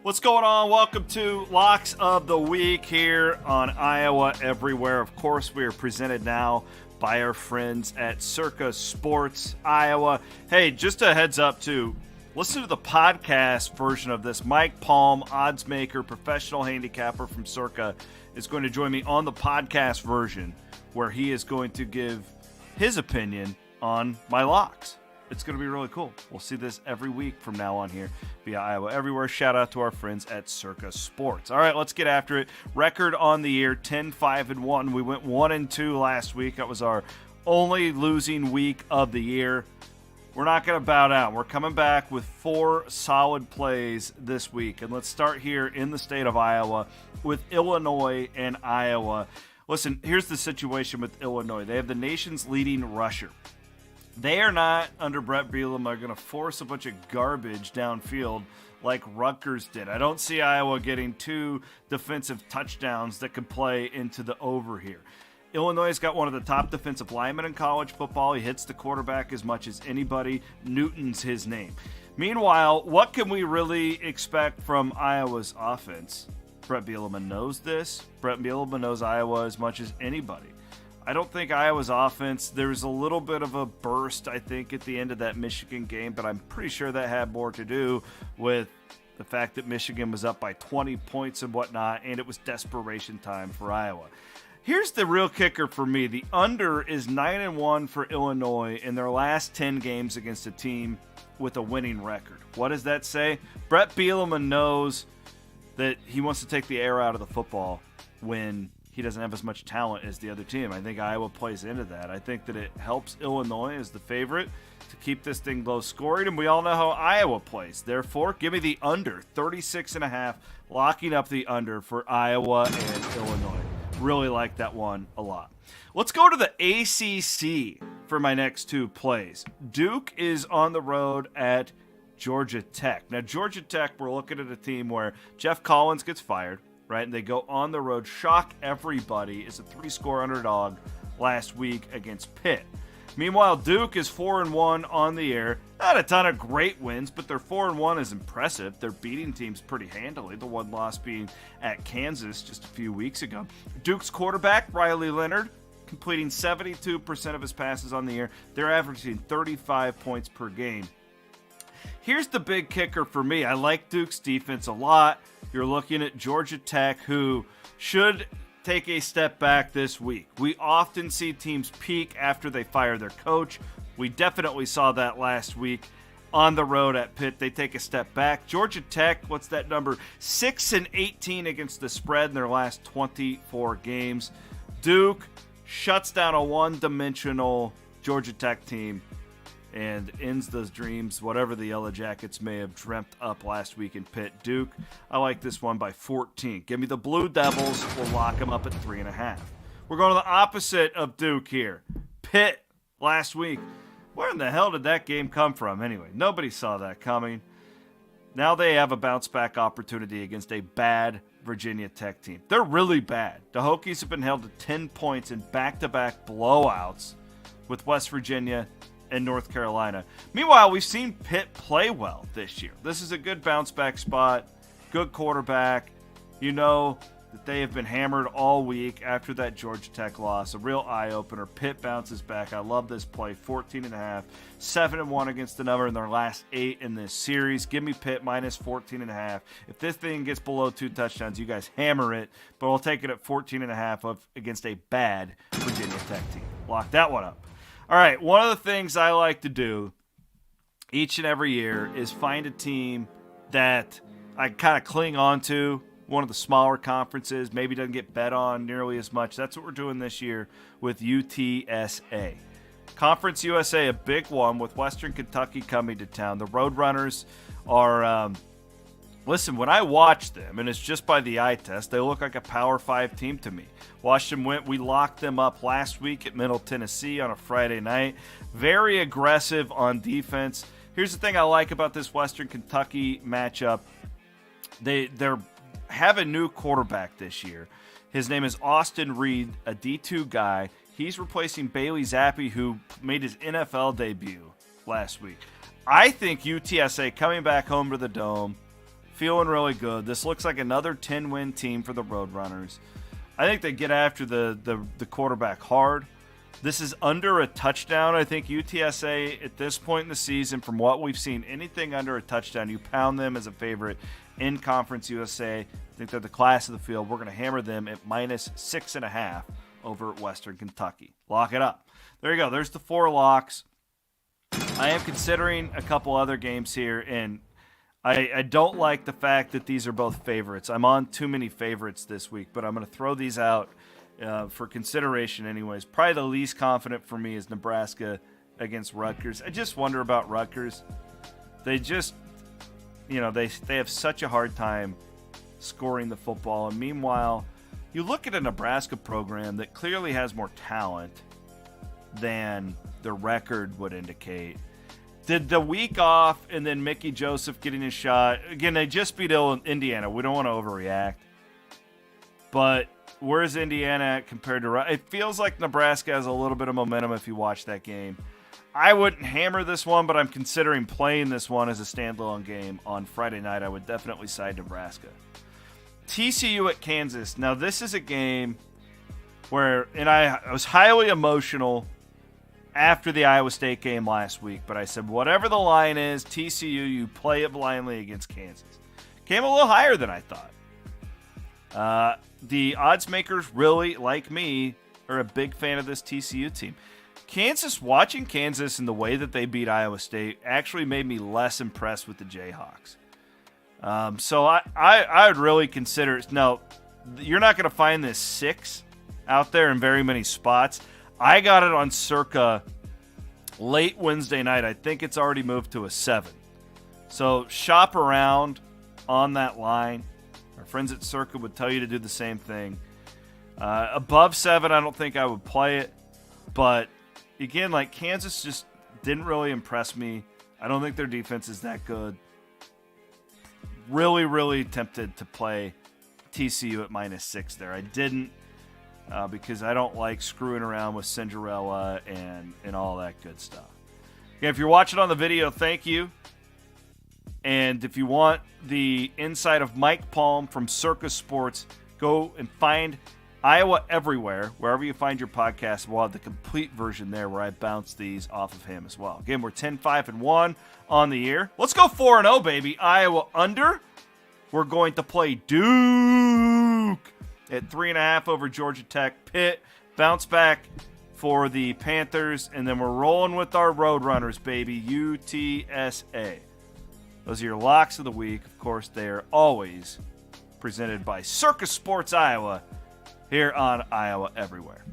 What's going on? Welcome to Locks of the Week here on Iowa Everywhere. Of course, we are presented now by our friends at Circa Sports Iowa. Hey, just a heads up too. Listen to the podcast version of this. Mike Palm, odds maker, professional handicapper from Circa, is going to join me on the podcast version where he is going to give his opinion on my locks. It's going to be really cool. We'll see this every week from now on here via Iowa Everywhere. Shout out to our friends at Circa Sports. All right, let's get after it. Record on the year, 10-5-1. We went 1-2 last week. That was our only losing week of the year. We're not going to bow down. We're coming back with 4 solid plays this week. And let's start here in the state of Iowa with Illinois and Iowa. Listen, here's the situation with Illinois. They have the nation's leading rusher. They are not, under Brett Bielema, going to force a bunch of garbage downfield like Rutgers did. I don't see Iowa getting 2 defensive touchdowns that could play into the over here. Illinois has got one of the top defensive linemen in college football. He hits the quarterback as much as anybody. Newton's his name. Meanwhile, what can we really expect from Iowa's offense? Brett Bielema knows this. Brett Bielema knows Iowa as much as anybody. I don't think Iowa's offense, there's a little bit of a burst, I think, at the end of that Michigan game, but I'm pretty sure that had more to do with the fact that Michigan was up by 20 points and whatnot, and it was desperation time for Iowa. Here's the real kicker for me. The under is 9-1 for Illinois in their last 10 games against a team with a winning record. What does that say? Brett Bielema knows that he wants to take the air out of the football when he doesn't have as much talent as the other team. I think Iowa plays into that. I think that it helps Illinois as the favorite to keep this thing low scoring, and we all know how Iowa plays. Therefore, give me the under, 36.5, locking up the under for Iowa and Illinois. Really like that one a lot. Let's go to the ACC for my next 2 plays. Duke is on the road at Georgia Tech. Now, Georgia Tech, we're looking at a team where Jeff Collins gets fired, right? And they go on the road, shock everybody. It's a 3-score underdog last week against Pitt. Meanwhile, Duke is 4-1 on the year. Not a ton of great wins, but their 4-1 is impressive. They're beating teams pretty handily. The one loss being at Kansas just a few weeks ago. Duke's quarterback, Riley Leonard, completing 72% of his passes on the year. They're averaging 35 points per game. Here's the big kicker for me. I like Duke's defense a lot. You're looking at Georgia Tech, who should take a step back this week. We often see teams peak after they fire their coach. We definitely saw that last week on the road at Pitt. They take a step back. Georgia Tech, what's that number? 6-18 against the spread in their last 24 games. Duke shuts down a one-dimensional Georgia Tech team and ends those dreams, whatever the Yellow Jackets may have dreamt up last week in Pitt. Duke, I like this one by 14. Give me the Blue Devils. We'll lock them up at 3.5. We're going to the opposite of Duke here. Pitt last week. Where in the hell did that game come from anyway? Nobody saw that coming. Now they have a bounce-back opportunity against a bad Virginia Tech team. They're really bad. The Hokies have been held to 10 points in back-to-back blowouts with West Virginia and North Carolina. Meanwhile, we've seen Pitt play well this year. This is a good bounce-back spot, good quarterback. You know that they have been hammered all week after that Georgia Tech loss. A real eye-opener. Pitt bounces back. I love this play, 14.5. 7-1 against the number in their last 8 in this series. Give me Pitt minus 14.5. If this thing gets below 2 touchdowns, you guys hammer it, but I'll take it at 14.5 against a bad Virginia Tech team. Lock that one up. All right, one of the things I like to do each and every year is find a team that I kind of cling on to, one of the smaller conferences, maybe doesn't get bet on nearly as much. That's what we're doing this year with UTSA. Conference USA, a big one with Western Kentucky coming to town. The Roadrunners are listen, when I watch them, and it's just by the eye test, they look like a Power 5 team to me. Watched them win. We locked them up last week at Middle Tennessee on a Friday night. Very aggressive on defense. Here's the thing I like about this Western Kentucky matchup. They have a new quarterback this year. His name is Austin Reed, a D2 guy. He's replacing Bailey Zappi, who made his NFL debut last week. I think UTSA coming back home to the Dome, feeling really good. This looks like another 10-win team for the Roadrunners. I think they get after the quarterback hard. This is under a touchdown. I think UTSA at this point in the season, from what we've seen, anything under a touchdown, you pound them as a favorite in Conference USA. I think they're the class of the field. We're going to hammer them at -6.5 over at Western Kentucky. Lock it up. There you go. There's the 4 locks. I am considering a couple other games here, and I don't like the fact that these are both favorites. I'm on too many favorites this week, but I'm going to throw these out for consideration anyways. Probably the least confident for me is Nebraska against Rutgers. I just wonder about Rutgers. They just, they have such a hard time scoring the football. And meanwhile, you look at a Nebraska program that clearly has more talent than the record would indicate. Did the week off and then Mickey Joseph getting his shot, again, they just beat Indiana. We don't want to overreact. But where's Indiana at compared to – it feels like Nebraska has a little bit of momentum if you watch that game. I wouldn't hammer this one, but I'm considering playing this one as a standalone game on Friday night. I would definitely side Nebraska. TCU at Kansas. Now, this is a game where – and I was highly emotional after the Iowa State game last week, but I said whatever the line is, TCU, you play it blindly against Kansas. Came a little higher than I thought. The odds makers really, like me, are a big fan of this TCU team. Watching Kansas and the way that they beat Iowa State actually made me less impressed with the Jayhawks. So I would really consider – now, you're not going to find this 6 out there in very many spots. I got it on Circa late Wednesday night. I think it's already moved to a 7. So shop around on that line. Our friends at Circa would tell you to do the same thing. Above 7, I don't think I would play it. But, again, like Kansas just didn't really impress me. I don't think their defense is that good. Really, really tempted to play TCU at -6 there. I didn't because I don't like screwing around with Cinderella and all that good stuff. Again, if you're watching on the video, thank you. And if you want the insight of Mike Palm from Circa Sports, go and find Iowa Everywhere, wherever you find your podcast. We'll have the complete version there where I bounce these off of him as well. Again, we're 10-5-1 on the year. Let's go 4-0, baby. Iowa under. We're going to play Duke at 3.5 over Georgia Tech. Pitt, bounce back for the Panthers. And then we're rolling with our Roadrunners, baby. UTSA. Those are your locks of the week. Of course, they are always presented by Circa Sports Iowa here on Iowa Everywhere.